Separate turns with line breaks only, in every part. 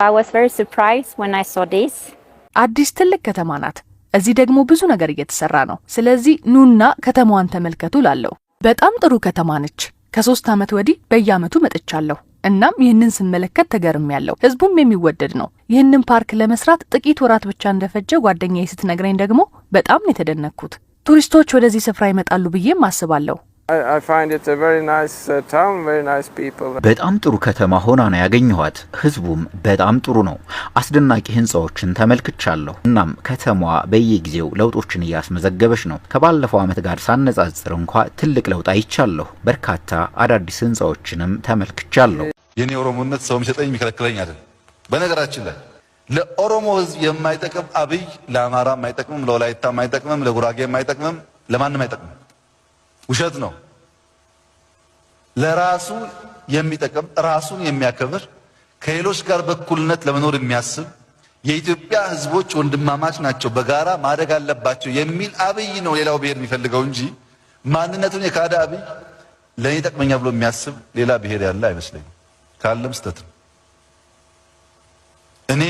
I was very surprised when I saw this.
አዲስ ትልቅ ከተማ ናት። እዚህ ደግሞ ብዙ ነገር እየተሰራ ነው። ስለዚህ ኑና ከተማዋን ተመልከቱ ላለው በጣም ጥሩ ከተማ ነች። ከ3 አመት ወዲህ በየአመቱ መጥቻለሁ። እናም ይህንን ስመለከት ተገርሜያለሁ። ህዝቡም የሚወደድ ነው። ይህንን ፓርክ ለመስራት ጥቂት ወራት ብቻ እንደፈጀ ጓደኛዬ ስትነግረኝ ደግሞ በጣም ነው የተደነቅኩት። ቱሪስቶች ወደዚህ ስፍራ ይመጣሉ ብዬም አስባለሁ።
I find it a very nice town, very nice people.
በጣም ጥሩ ከተማ ሆና ነው ያገኘኋት። ህዝቡም በጣም ጥሩ ነው። አስደናቂ ህንጻዎችን ተመልክቻለሁ። እናም ከተማዋ በየጊዜው ለውጦችን እያስመዘገበች ነው። ከባለፈው አመት ጋር ሳነጻጽር እንኳን ትልቅ ለውጥ አይቻለሁ። በርካታ አዳዲስ ህንጻዎችንም ተመልክቻለሁ።
የኔ ኦሮሞነት ሰው የሚሰጠኝ የሚከለክለኝ አይደል። በነገራችን ላይ ለኦሮሞ ህዝብ የማይጠቅም አብይ ለአማራ የማይጠቅምም፣ ለወላይታ የማይጠቅምም፣ ለጉራጌ የማይጠቅምም፣ ለማንም አይጠቅምም። ውሸት ነው። ለራሱ የሚጠቅም ራሱን የሚያከብር ከሌሎች ጋር በኩልነት ለመኖር የሚያስብ የኢትዮጵያ ህዝቦች ወንድማማች ናቸው፣ በጋራ ማደግ አለባቸው የሚል አብይ ነው ሌላው ብሔር የሚፈልገው እንጂ ማንነቱን የካደ አብይ ለኔ ጠቅመኛ ብሎ የሚያስብ ሌላ ብሔር ያለ አይመስለኝም። ካለም ስተት ነው። እኔ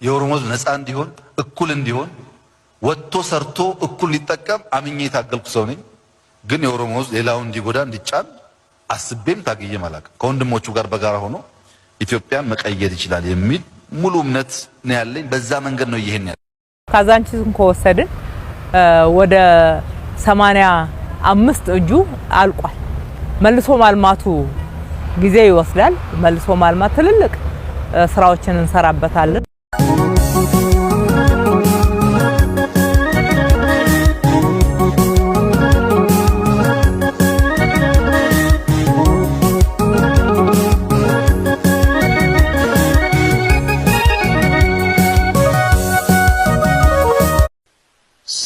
የኦሮሞ ህዝብ ነፃ እንዲሆን እኩል እንዲሆን ወጥቶ ሰርቶ እኩል ሊጠቀም አምኜ የታገልኩ ሰው ነኝ። ግን የኦሮሞ ህዝብ ሌላውን እንዲጎዳ እንዲጫን አስቤም ታግዬም አላውቅም። ከወንድሞቹ ጋር በጋራ ሆኖ ኢትዮጵያን መቀየር ይችላል የሚል ሙሉ እምነት ነው ያለኝ። በዛ መንገድ ነው ይሄን ያለው።
ካዛንቺስን ከወሰድን ወደ 85 እጁ አልቋል። መልሶ ማልማቱ ጊዜ ይወስዳል። መልሶ ማልማት ትልልቅ ስራዎችን እንሰራበታለን።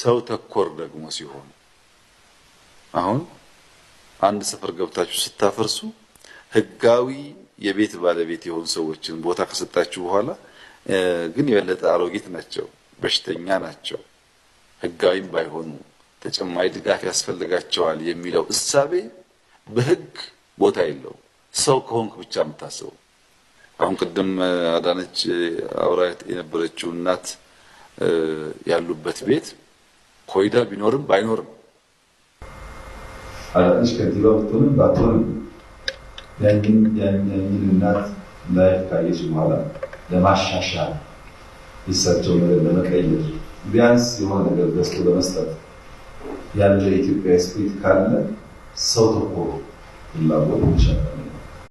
ሰው ተኮር ደግሞ ሲሆን አሁን አንድ ሰፈር ገብታችሁ ስታፈርሱ ህጋዊ የቤት ባለቤት የሆኑ ሰዎችን ቦታ ከሰጣችሁ በኋላ ግን የበለጠ አሮጊት ናቸው፣ በሽተኛ ናቸው፣ ህጋዊም ባይሆኑ ተጨማሪ ድጋፍ ያስፈልጋቸዋል የሚለው እሳቤ በህግ ቦታ የለው። ሰው ከሆንክ ብቻ የምታስበው አሁን ቅድም አዳነች አውራት የነበረችው እናት ያሉበት ቤት ኮሪደር ቢኖርም ባይኖርም
አዳነች ከንቲባ ብትሆንም ባትሆንም ያንን እናት ላይፍ ካየች በኋላ ለማሻሻል ይሰጠው ነገር ለመቀየር ቢያንስ የሆነ ነገር ገዝቶ ለመስጠት ያለ የኢትዮጵያ ስፒሪት ካለ ሰው ተኮር ፍላጎት ይቻላል።